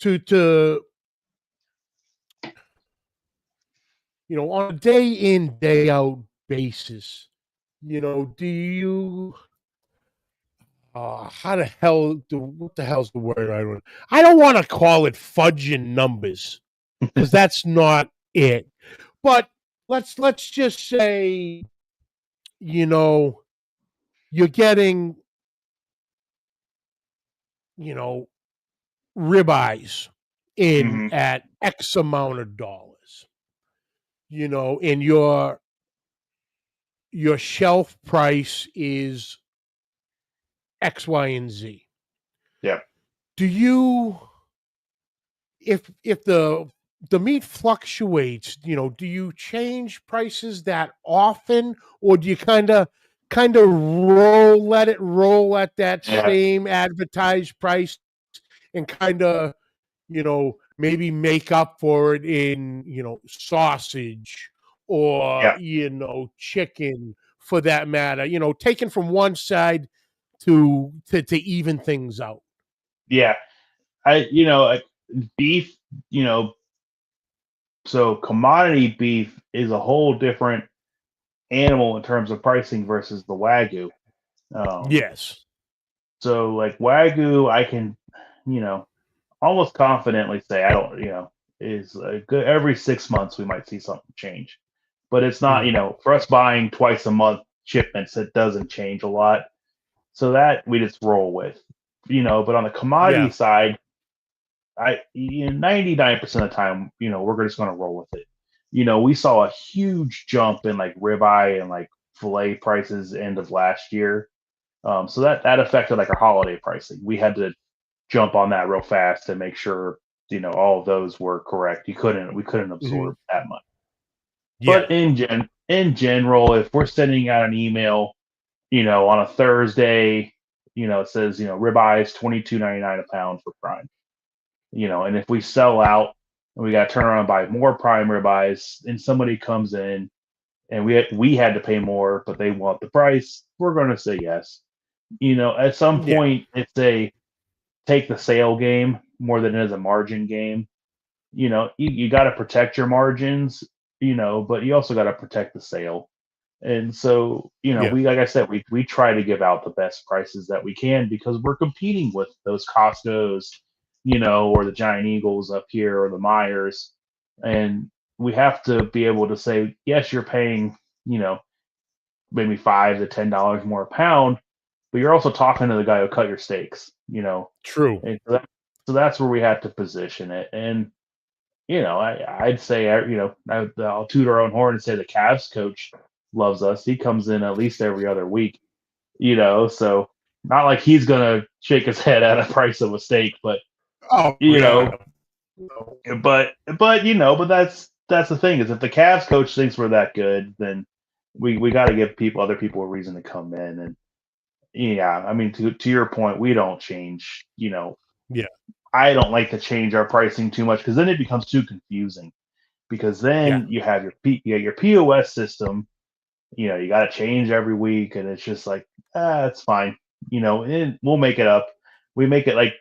to on a day in day out basis, do you how the hell what the hell's the word I don't want to call it fudging numbers because that's not it. But let's just say you're getting ribeyes in Mm-hmm. at X amount of dollars, and your shelf price is X, Y, and Z. Yep. Do you, if the meat fluctuates, do you change prices that often, or do you kind of let it roll at that Yeah. same advertised price and kind of maybe make up for it in sausage or Yeah. chicken for that matter, taken from one side to even things out. Yeah. Like beef, so commodity beef is a whole different animal in terms of pricing versus the Wagyu. Um, Yes. so like Wagyu, I can, almost confidently say I don't, is a good every 6 months we might see something change, but it's not, Mhm. for us buying twice a month shipments, it doesn't change a lot. So that we just roll with, but on the commodity Yeah. side, 99% of the time, we're just going to roll with it. We saw a huge jump in like ribeye and like fillet prices end of last year. So that affected like our holiday pricing. We had to jump on that real fast to make sure, all of those were correct. We couldn't Hmm. absorb that much. Yeah. But in general, if we're sending out an email, on a Thursday, it says, ribeye is $22.99 a pound for prime. And if we sell out and we got to turn around and buy more prime ribeyes, and somebody comes in and we had to pay more, but they want the price, we're going to say yes. At some Yeah. point, it's a take the sale game more than it is a margin game. You got to protect your margins, but you also got to protect the sale. And so, Yeah. we, like I said, we try to give out the best prices that we can because we're competing with those Costco's, or the Giant Eagles up here or the Myers. And we have to be able to say, yes, you're paying, maybe $5 to $10 more a pound, but you're also talking to the guy who cut your steaks. True. And so that's where we have to position it. And I'd say, I'll toot our own horn and say the Cavs coach loves us. He comes in at least every other week, so not like he's gonna shake his head at a price of a steak, but Oh you know, yeah. No. but that's the thing is if the Cavs coach thinks we're that good, then we got to give other people a reason to come in. And yeah, I mean, to your point, we don't change. Yeah. I don't like to change our pricing too much because then it becomes too confusing. Because Yeah. then you have your POS system. You got to change every week, and it's just like it's fine. And we'll make it up. We make it like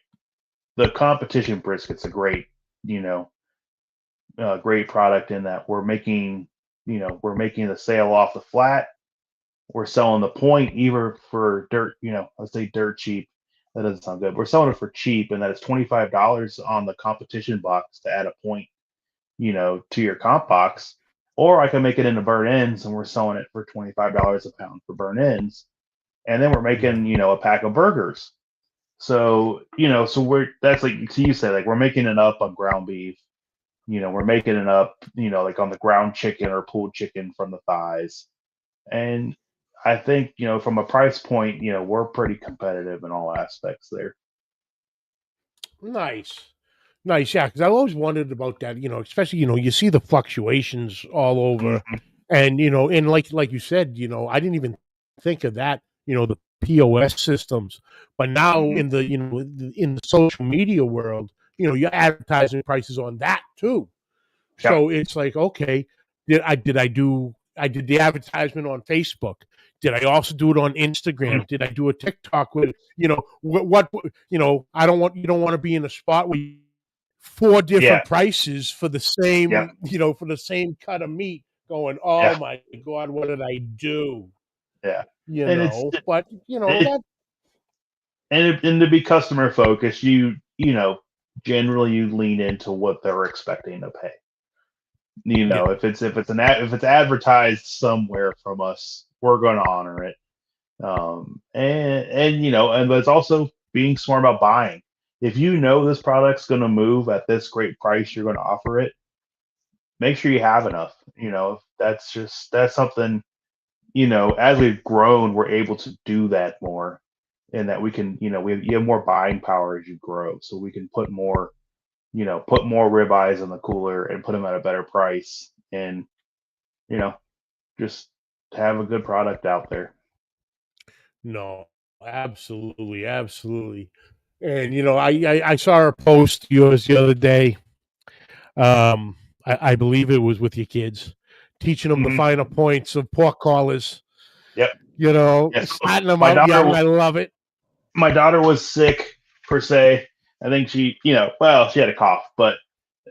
the competition brisket's a you know, great product in that we're making the sale off the flat. We're selling the point either for dirt. Let's say dirt cheap. That doesn't sound good. We're selling it for cheap, and that is $25 on the competition box to add a point to your comp box, or I can make it into burn ends and we're selling it for $25 a pound for burn ends. And then we're Yeah. making, a pack of burgers. So, so that's like, so you said, like, we're making it up on ground beef, we're making it up, like on the ground chicken or pulled chicken from the thighs. And I think, from a price point, we're pretty competitive in all aspects there. Nice. Nice. Yeah. Because I always wondered about that. Especially you see the fluctuations all over, Mhm. and and like you said, I didn't even think of that. The POS systems, but now Mhm. in the in the social media world, you're advertising prices on that too. Yep. So it's like, okay, I did the advertisement on Facebook. Did I also do it on Mhm. Instagram? Did I do a TikTok with I don't want you don't want to be in a spot where four Yeah. different prices for the Yep. same, for the same cut of meat going, oh Yeah. my God, what did I do? Yeah. And But it, that and to be customer focused, generally you lean into what they're expecting to pay. yeah, If it's advertised somewhere from us, we're going to honor it. But it's also being smart about buying. If you know this product's going to move at this great price, you're going to offer it. Make sure you have enough. That's something. As we've grown, we're able to do that more, and that we can, you have more buying power as you grow, so we can put more ribeyes in the cooler and put them at a better price, and you know, just have a good product out there. no, absolutely, absolutely. And I saw a post of yours the other day. Um, I believe it was with your kids, teaching them the Hmm. finer points of pork collars. Yep. Yes. Starting them My out daughter, young. I love it. my daughter was sick per se. I think she had a cough, but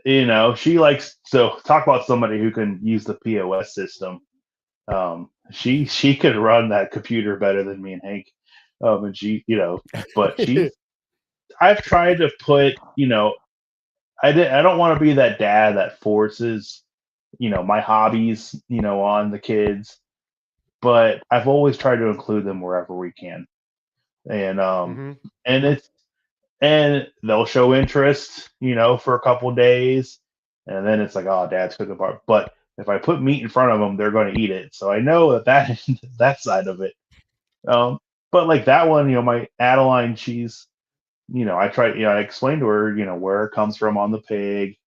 she likes so talk about somebody who can use the POS system. She could run that computer better than me and Hank. And but I've tried to put, I don't want to be that dad that forces, my hobbies, on the kids. but I've always tried to include them wherever we can. And Mm-hmm. and it's and they'll show interest, for a couple days, and then it's like, oh, Dad's cooking part. But if I put meat in front of them, they're going to eat it. So I know that that side of it. Um, but like that one, my Adeline, I try, I explained to her, where it comes from on the pig,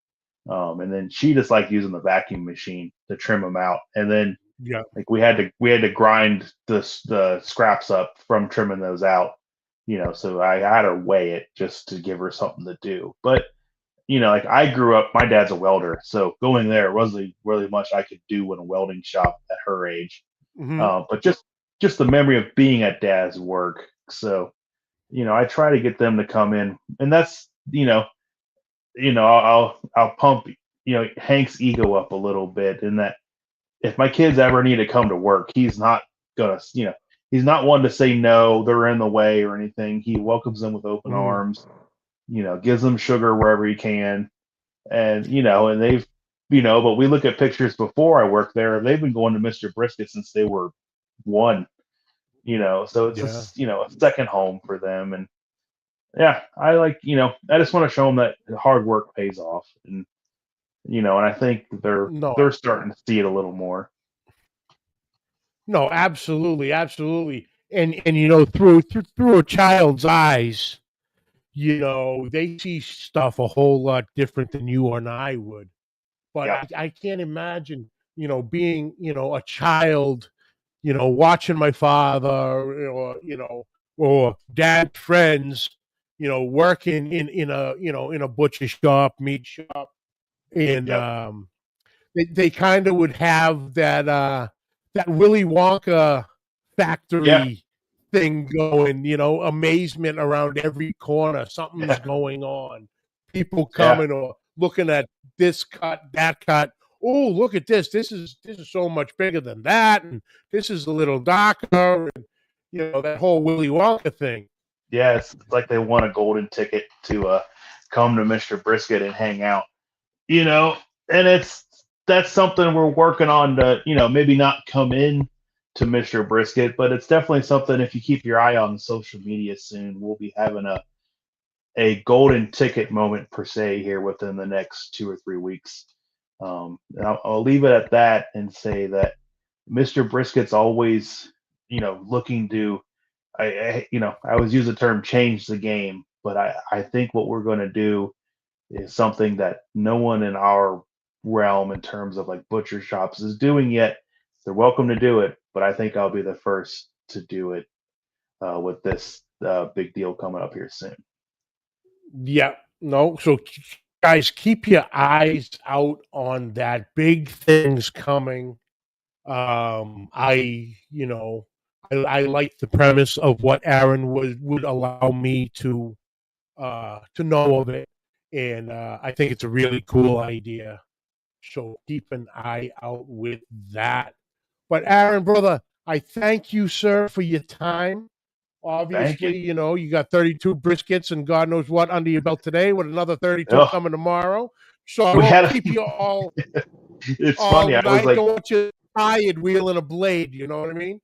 and then she just liked using the vacuum machine to trim them out, and then Yeah. like we had to grind the scraps up from trimming those out, so I had her weigh it just to give her something to do. But like I grew up, my dad's a welder, so going there wasn't really much I could do in a welding shop at her age. Mm-hmm. But just the memory of being at dad's work. So I try to get them to come in, and that's I'll pump Hank's ego up a little bit in that if my kids ever need to come to work, he's not gonna, he's not one to say no, they're in the way or anything. He welcomes them with open Mm-hmm. arms, gives them sugar wherever he can. And, and they've, but we look at pictures before I worked there, they've been going to Mr. Brisket since they were one, so it's Yeah. a second home for them. And yeah, I like, I just want to show them that hard work pays off. And I think No, they're starting to see it a little more. no, absolutely, absolutely. And through a child's eyes, they see stuff a whole lot different than you and I would. But Yeah. I can't imagine, being, a child, watching my father or dad friends, working in a butcher shop, meat shop, and Yep. they kind of would have that Willy Wonka Yeah. factory thing going, amazement around every corner. Something's Yeah. going on. People Yeah. coming or looking at this cut, that cut. Oh, look at this. This is so much bigger than that, and this is a little darker, and that whole Willy Wonka thing. Yeah. It's like they won a golden ticket to come to Mr. Brisket and hang out. You know, and that's something we're working on to, maybe not come in to Mr. Brisket, but it's definitely something if you keep your eye on social media soon, we'll be having a golden ticket moment per se here within the next 2 or 3 weeks. And I'll leave it at that and say that Mr. Brisket's always, looking to, I always use the term change the game, but I think what we're going to do is something that no one in our realm in terms of like butcher shops is doing yet. They're welcome to do it, but I think I'll be the first to do it with this big deal coming up here soon. Yeah, no. So, guys, keep your eyes out on that. Big things coming. I like the premise of what Aaron would allow me to know of it, and I think it's a really cool idea. So keep an eye out with that. But Aaron, brother, I thank you, sir, for your time. Thank you. Obviously, you got 32 briskets and God knows what under your belt today, with another 32 Oh, coming tomorrow. So I we won't had a, keep you it's all funny. I was night. like, Don't want you tired wheeling a blade. You know what I mean?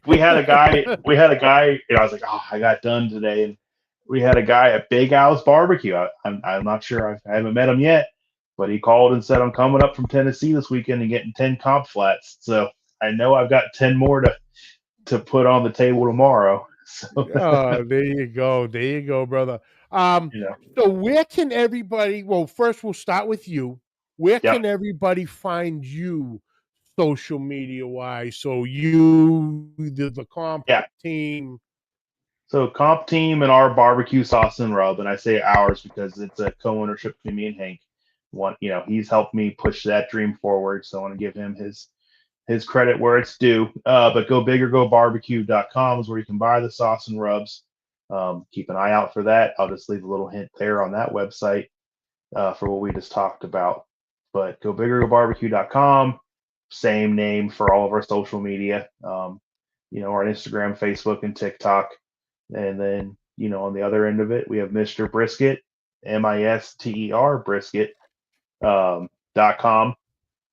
we had a guy, I was like, oh, I got done today. And we had a guy at Big Al's Barbecue. I'm not sure. I haven't met him yet, but he called and said, I'm coming up from Tennessee this weekend and getting 10 comp flats. So I know I've got 10 more to put on the table tomorrow. So, Oh, there you go. There you go, brother. Um, you know, so where can everybody, well, first we'll start with you. Where yep. can everybody find you social media wise? So you, the comp Yeah. team. So comp team and our barbecue sauce and rub, and I say ours because it's a co-ownership between me and Hank. One, he's helped me push that dream forward. So I want to give him his credit where it's due. But go big or go barbecue.com is where you can buy the sauce and rubs. Keep an eye out for that. I'll just leave a little hint there on that website for what we just talked about. But go big or go barbecue.com. Same name for all of our social media. Our Instagram, Facebook, and TikTok. And then, on the other end of it, we have Mr. Brisket, Mister Brisket, .com.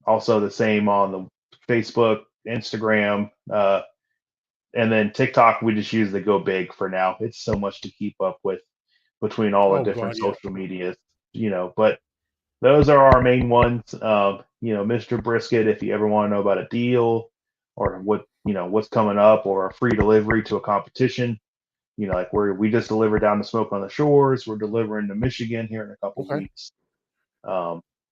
Also the same on the Facebook, Instagram, and then TikTok. We just use the Go Big for now. It's so much to keep up with between all the Oh different God, yeah. social medias, but those are our main ones. Mr. Brisket, if you ever want to know about a deal or what's coming up or a free delivery to a competition, like we just delivered down to Smoke on the Shores. We're delivering to Michigan here in a couple Okay. weeks.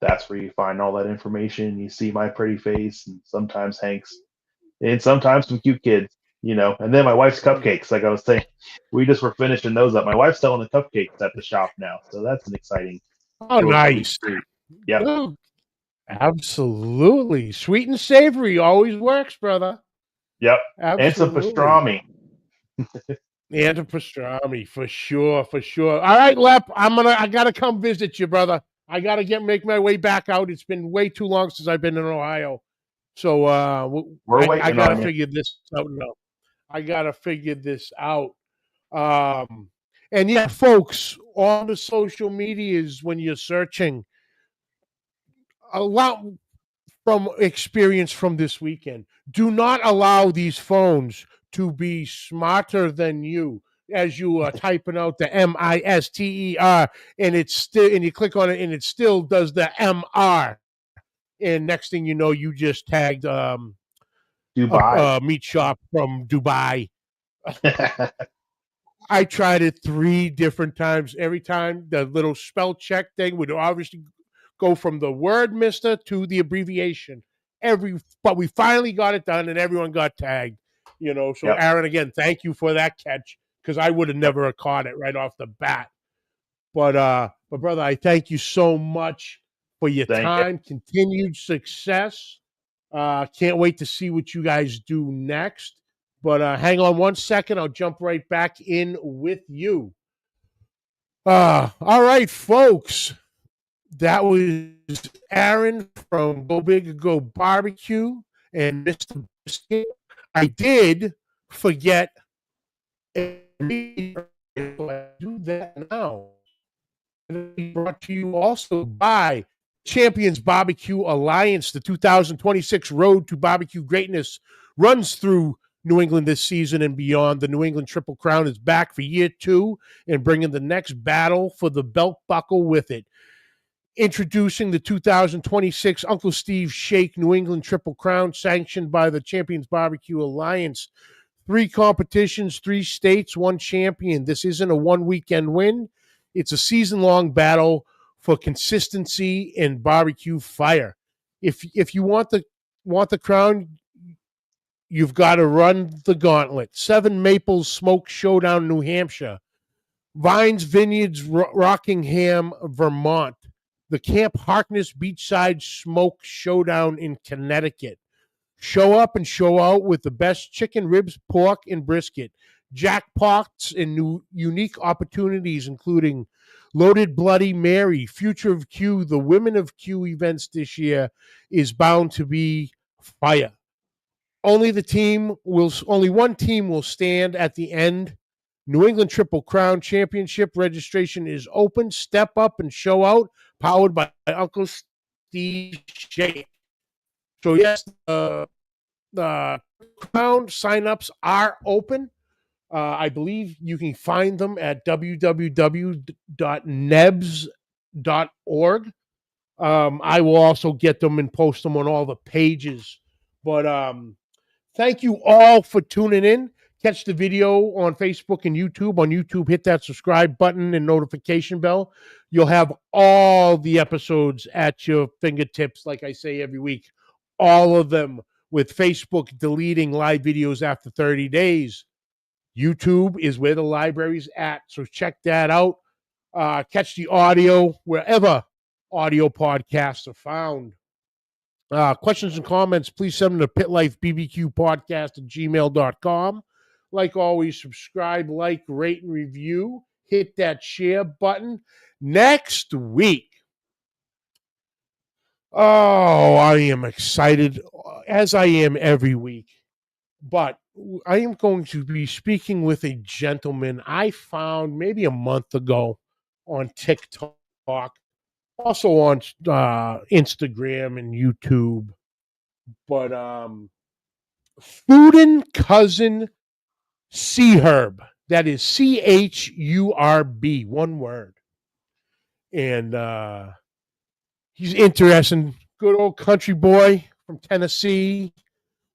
That's where you find all that information. You see my pretty face and sometimes Hank's and sometimes some cute kids, and then my wife's cupcakes, like I was saying, we just were finishing those up. My wife's selling the cupcakes at the shop now. So that's an exciting Oh, little sweet nice. treat. Yep. Oh, absolutely. Sweet and savory always works, brother. Yep. And some Absolutely. pastrami. And a pastrami, for sure, for sure. All right, Lep, I gotta come visit you, brother. I gotta make my way back out. It's been way too long since I've been in Ohio. So We're I waiting gotta on you. figure this out now. I gotta figure this out. Um, and yeah, folks, on the social medias when you're searching, allow from experience from this weekend. Do not allow these phones to be smarter than you as you are typing out the MISTER and you click on it and it still does the MR. And next thing you know, you just tagged Dubai. a meat shop from Dubai. I tried it 3 different times. Every time the little spell check thing would obviously go from the word mister to the abbreviation. But we finally got it done and everyone got tagged. So Yep. Aaron, again, thank you for that catch because I would have Yep. never caught it right off the bat. But brother, I thank you so much for your Thank you. time, continued success. Can't wait to see what you guys do next. But hang on 1 second. I'll jump right back in with you. All right, folks. That was Aaron from Go Big or Go Barbecue and Mr. Brisket. I did forget. So I do that now. Brought to you also by Champions Barbecue Alliance. The 2026 Road to Barbecue Greatness runs through New England this season and beyond. The New England Triple Crown is back for year 2 and bringing the next battle for the belt buckle with it. Introducing the 2026 Uncle Steve Shake New England Triple Crown, sanctioned by the Champions Barbecue Alliance. 3 competitions, 3 states, 1 champion. This isn't a 1-weekend win. It's a season-long battle for consistency and barbecue fire. If you want the crown, you've got to run the gauntlet. 7 Maples Smoke Showdown, New Hampshire. Vines Vineyards, Rockingham, Vermont. The Camp Harkness Beachside Smoke Showdown in Connecticut. Show up and show out with the best chicken, ribs, pork, and brisket. Jackpots and new unique opportunities, including Loaded Bloody Mary, Future of Q. The Women of Q events this year is bound to be fire. Only one team will stand at the end. New England Triple Crown Championship registration is open. Step up and show out. Powered by Uncle Steve Shake. So yes, the crown signups are open. I believe you can find them at www.nebs.org. I will also get them and post them on all the pages. But thank you all for tuning in. Catch the video on Facebook and YouTube. On YouTube, hit that subscribe button and notification bell. You'll have all the episodes at your fingertips, like I say every week. All of them, with Facebook deleting live videos after 30 days. YouTube is where the library's at, so check that out. Catch the audio wherever audio podcasts are found. Questions and comments, please send them to pitlifebbqpodcast@gmail.com. Like always, subscribe, like, rate, and review. Hit that share button. Next week, I am excited, as I am every week. But I am going to be speaking with a gentleman I found maybe a month ago on TikTok, also on Instagram and YouTube. But Foodin' Cousin Herb. That is CHURB, one word. And he's interesting. Good old country boy from Tennessee,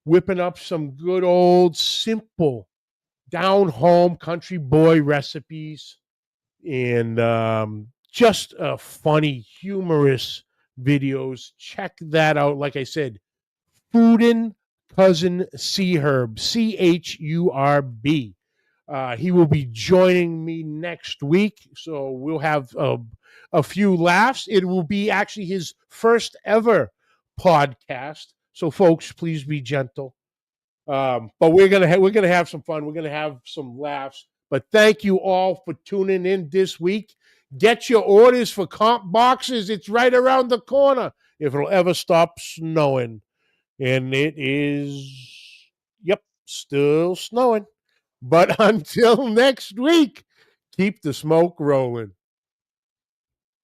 whipping up some good old simple down home country boy recipes, and just funny, humorous videos. Check that out. Like I said, Foodin' Cousin Herb, CHURB. He will be joining me next week, so we'll have a few laughs. It will be actually his first ever podcast. So, folks, please be gentle. But we're gonna have some fun. We're gonna have some laughs. But thank you all for tuning in this week. Get your orders for comp boxes. It's right around the corner. If it'll ever stop snowing, and it is, yep, still snowing. But until next week, keep the smoke rolling.